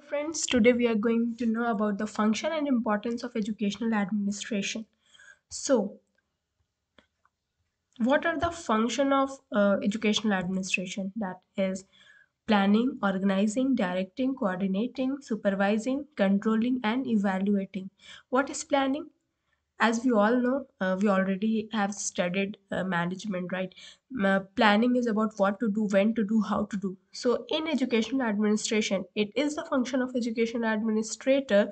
Friends, today we are going to know about the function and importance of educational administration. So, what are the function of educational administration? That is planning, organizing, directing, coordinating, supervising, controlling, and evaluating. What is planning? As we all know, we already have studied management, right? Planning is about what to do, when to do, how to do. So in educational administration, it is the function of education administrator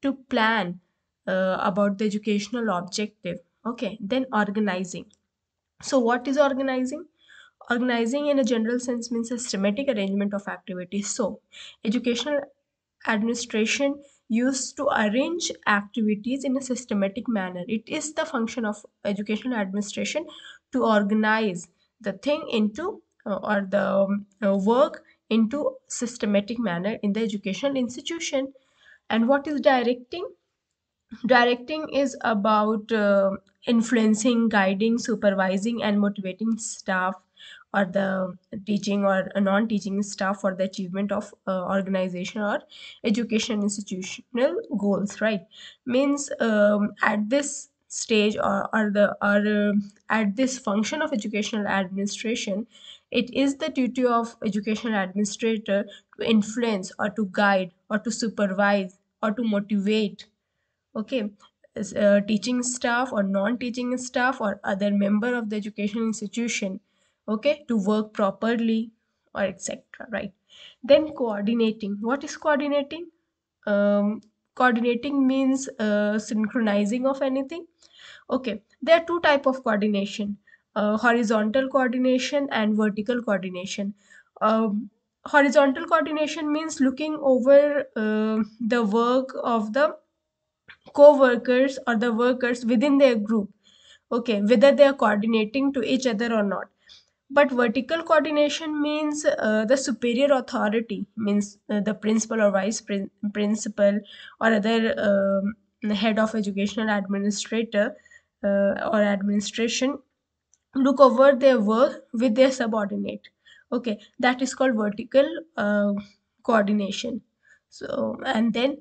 to plan about the educational objective. Okay, then organizing. So what is organizing? Organizing in a general sense means a systematic arrangement of activities. So educational administration used to arrange activities in a systematic manner. It is the function of educational administration to organize the thing into or the work into systematic manner in the educational institution. And what is directing? Directing is about influencing, guiding, supervising, and motivating staff or the teaching or non-teaching staff for the achievement of organization or education institutional goals. Right? Means at this stage or at this function of educational administration, it is the duty of educational administrator to influence or to guide or to supervise or to motivate, okay, teaching staff or non-teaching staff or other member of the educational institution, okay, to work properly or etc. Right? Then coordinating. What is coordinating? Coordinating means synchronizing of anything. Okay, there are two type of coordination: horizontal coordination and vertical coordination. Horizontal coordination means looking over the work of the co-workers or the workers within their group, okay, whether they are coordinating to each other or not. But vertical coordination means the superior authority, means the principal or principal or other head of educational administrator or administration look over their work with their subordinate. Okay, that is called vertical coordination. So and then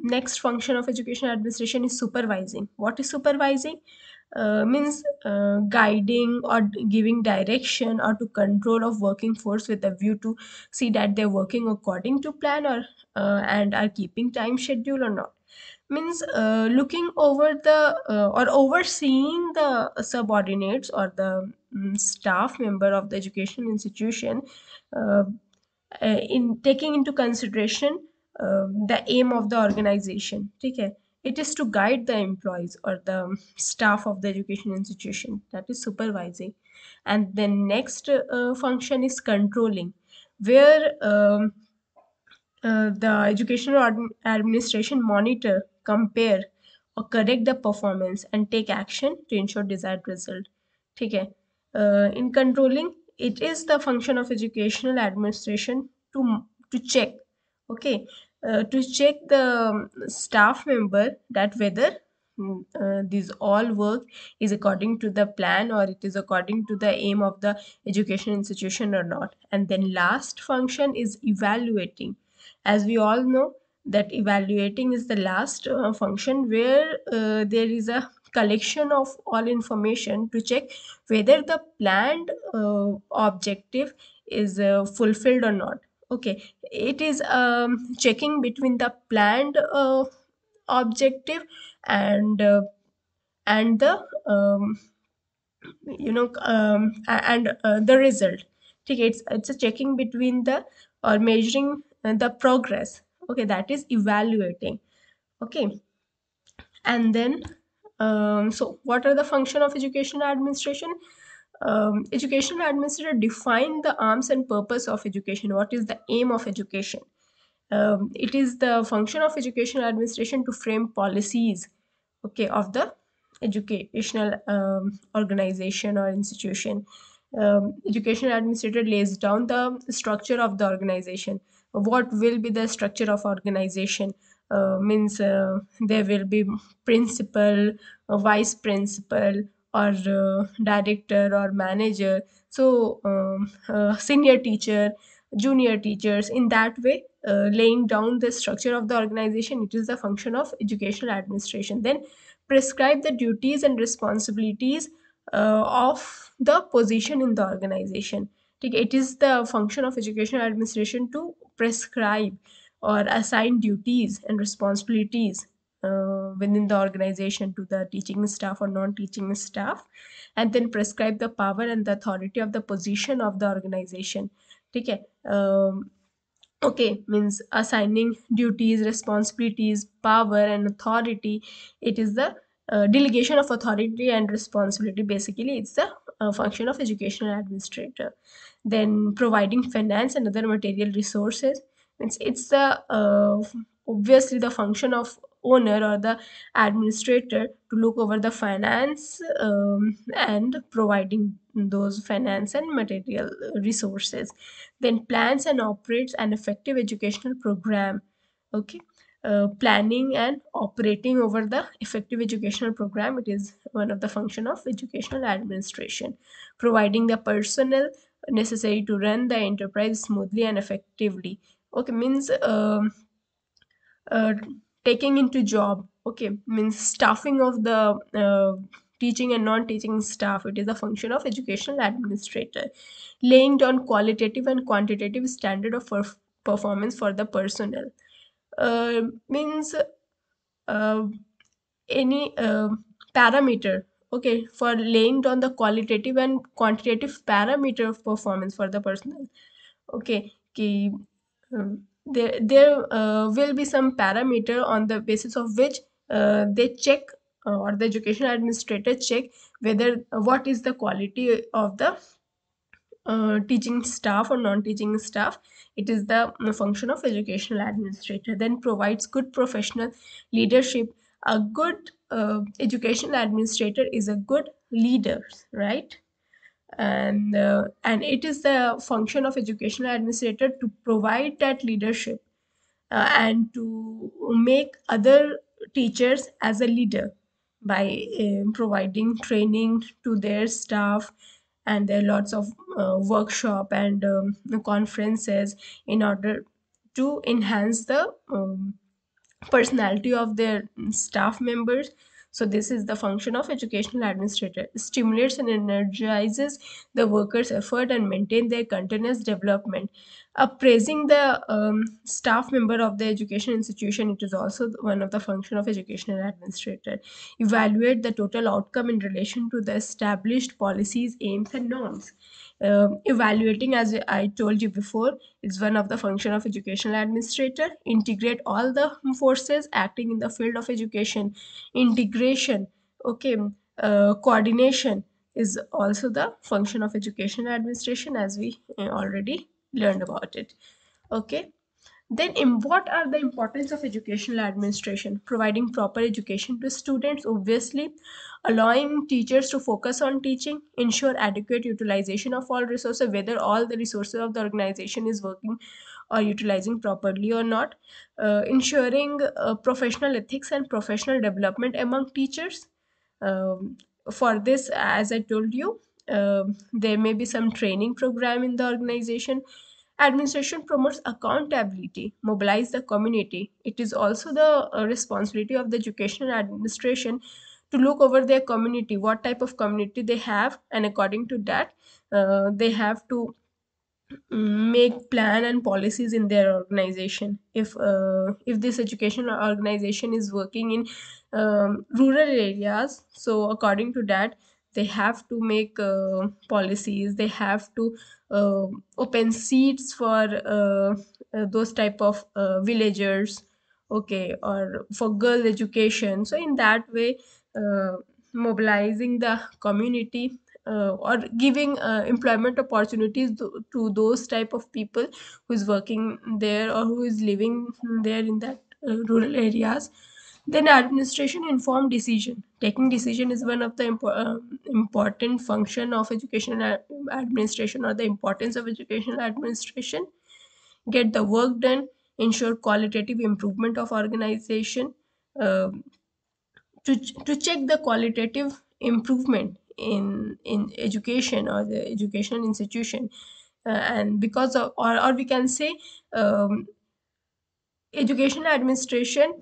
next function of education administration is supervising. What is supervising? Means guiding or giving direction or to control of working force with a view to see that they're working according to plan or and are keeping time schedule or not. Means looking over the or overseeing the subordinates or the staff member of the education institution, uh, in taking into consideration the aim of the organization. Okay, it is to guide the employees or the staff of the education institution, that is supervising. And then next function is controlling, where the educational administration monitor, compare, or correct the performance and take action to ensure desired result. Okay. In controlling, it is the function of educational administration to check, okay, to check the staff member that whether this all work is according to the plan or it is according to the aim of the education institution or not. And then last function is evaluating. As we all know that evaluating is the last function where there is a collection of all information to check whether the planned objective is fulfilled or not. Okay, it is checking between the planned objective and the and the result. Okay, it's a checking between the or measuring the progress. Okay, that is evaluating. Okay, and then so what are the function of educational administration? Educational administrator define the aims and purpose of education. What is the aim of education? It is the function of educational administration to frame policies, okay, of the educational organization or institution. Educational administrator lays down the structure of the organization. What will be the structure of organization? Means there will be principal, vice principal, or director or manager. So senior teacher, junior teachers, in that way laying down the structure of the organization. It is the function of educational administration. Then prescribe the duties and responsibilities of the position in the organization. It is the function of educational administration to prescribe or assign duties and responsibilities within the organization to the teaching staff or non-teaching staff, and then prescribe the power and the authority of the position of the organization. Okay. Okay, means assigning duties, responsibilities, power and authority. It is the delegation of authority and responsibility. Basically, it's the function of educational administrator. Then providing finance and other material resources, means it's the obviously the function of owner or the administrator to look over the finance and providing those finance and material resources. Then plans and operates an effective educational program. Okay. Planning and operating over the effective educational program, it is one of the function of educational administration. Providing the personnel necessary to run the enterprise smoothly and effectively. Okay, means uh, taking into job. Okay, means staffing of the teaching and non-teaching staff. It is a function of educational administrator. Laying down qualitative and quantitative standard of performance for the personnel. Means uh, any parameter, okay, for laying down the qualitative and quantitative parameter of performance for the personnel. Okay, there will be some parameter on the basis of which they check, or the educational administrator check whether what is the quality of the teaching staff or non-teaching staff. It is the function of educational administrator. Then provides good professional leadership. A good educational administrator is a good leader, right? And it is the function of educational administrator to provide that leadership and to make other teachers as a leader by providing training to their staff, and there are lots of workshop and conferences in order to enhance the personality of their staff members. So this is the function of educational administrator. Stimulates and energizes the workers effort and maintain their continuous development. Appraising the staff member of the education institution, it is also one of the function of educational administrator. Evaluate the total outcome in relation to the established policies, aims and norms. Evaluating, as I told you before, is one of the function of educational administrator. Integrate all the forces acting in the field of education. Integration, okay, coordination is also the function of educational administration, as we already learned about it. Okay. Then, what are the importance of educational administration? Providing proper education to students, obviously, allowing teachers to focus on teaching, ensure adequate utilization of all resources, whether all the resources of the organization is working or utilizing properly or not, ensuring professional ethics and professional development among teachers. Um, for this, as I told you, there may be some training program in the organization. Administration promotes accountability, mobilize the community. It is also the responsibility of the educational administration to look over their community, what type of community they have, and according to that, they have to make plan and policies in their organization. If this educational organization is working in rural areas, so according to that, they have to make policies. They have to uh, open seats for those type of villagers, okay, or for girl education. So in that way, uh, mobilizing the community, or giving employment opportunities to those type of people who is working there or who is living there in that rural areas. Then administration informed decision. Taking decision is one of the important function of educational administration, or the importance of educational administration. Get the work done, ensure qualitative improvement of organization. uh, to check the qualitative improvement in education or the educational institution. And because of, or we can say, um, education administration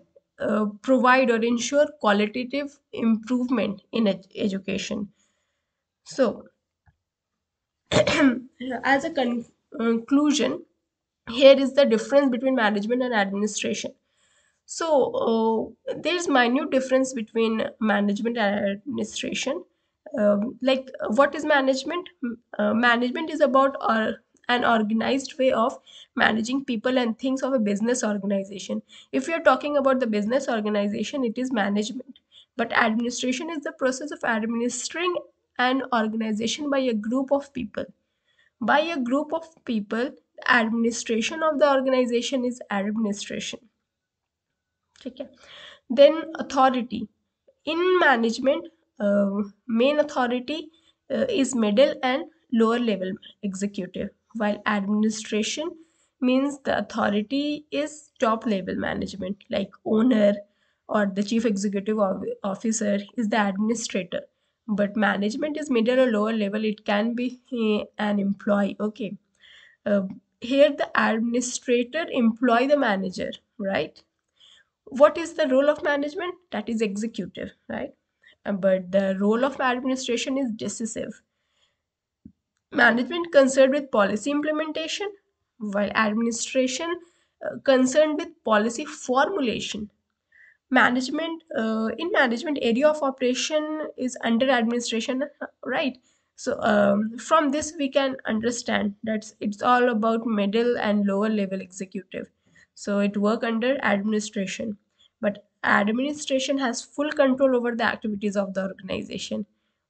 provide or ensure qualitative improvement in education. So, as a conclusion, here is the difference between management and administration. So there's minute difference between management and administration. What is management? Management is about an organized way of managing people and things of a business organization. If you're talking about the business organization, it is management. But administration is the process of administering an organization by a group of people. By a group of people, administration of the organization is administration. Okay. Then authority. In management, main authority is middle and lower level executive, while administration means the authority is top level management, like owner or the chief executive officer is the administrator. But management is middle or lower level, it can be an employee. Okay. Uh, Here, the administrator employ the manager, right? What is the role of management? That is executive, right? But the role of administration is decisive. Management concerned with policy implementation, while administration concerned with policy formulation. Management In management, area of operation is under administration, right? So from this we can understand that it's all about middle and lower level executive, so it work under administration. But administration has full control over the activities of the organization.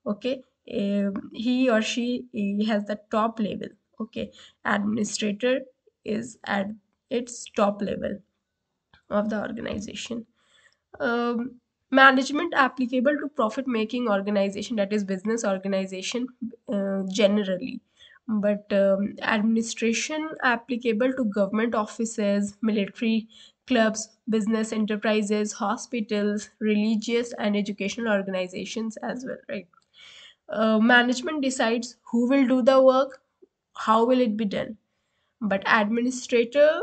Okay. He or she has the top level. Okay. Administrator is at its top level of the organization. um, Management applicable to profit making organization, that is business organization generally. But administration applicable to government offices, military clubs, business enterprises, hospitals, religious and educational organizations as well, right? Management decides who will do the work, how will it be done, but administrator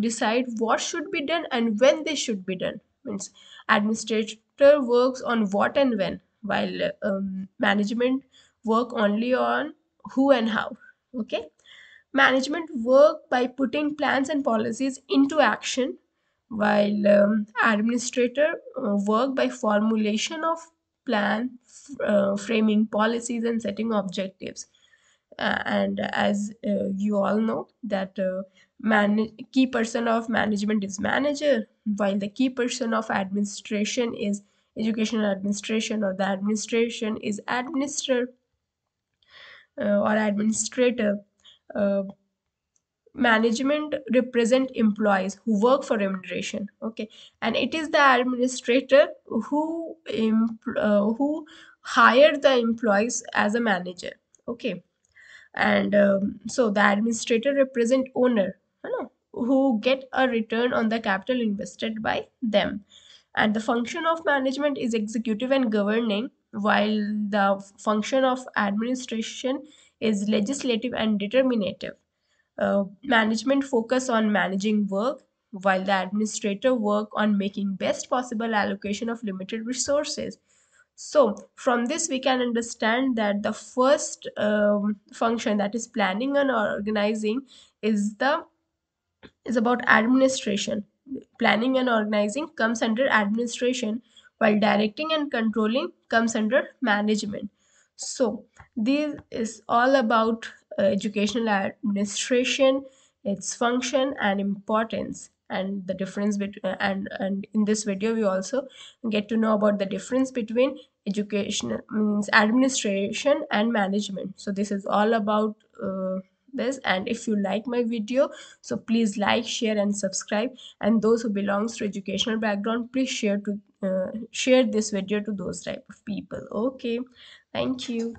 decide what should be done and when they should be done. Means administrator works on what and when, while management work only on who and how. Okay. Management work by putting plans and policies into action, while administrator work by formulation of plan, framing policies and setting objectives. And as you all know that key person of management is manager, while the key person of administration is educational administration, or the administration is administrator or administrator. uh, Management represent employees who work for remuneration. Okay. And it is the administrator who hire the employees as a manager. Okay. And so the administrator represent owner, you know, who get a return on the capital invested by them. And the function of management is executive and governing, while the function of administration is legislative and determinative. Management focus on managing work, while the administrator work on making best possible allocation of limited resources. So from this we can understand that the first function, that is planning and organizing, is the is about administration. Planning and organizing comes under administration, while directing and controlling comes under management. So this is all about educational administration, its function and importance, and the difference between, and in this video we also get to know about the difference between education means administration and management. So this is all about this. And if you like my video, so please like, share and subscribe. And those who belongs to educational background, please share this video to those type of people. Okay. Thank you.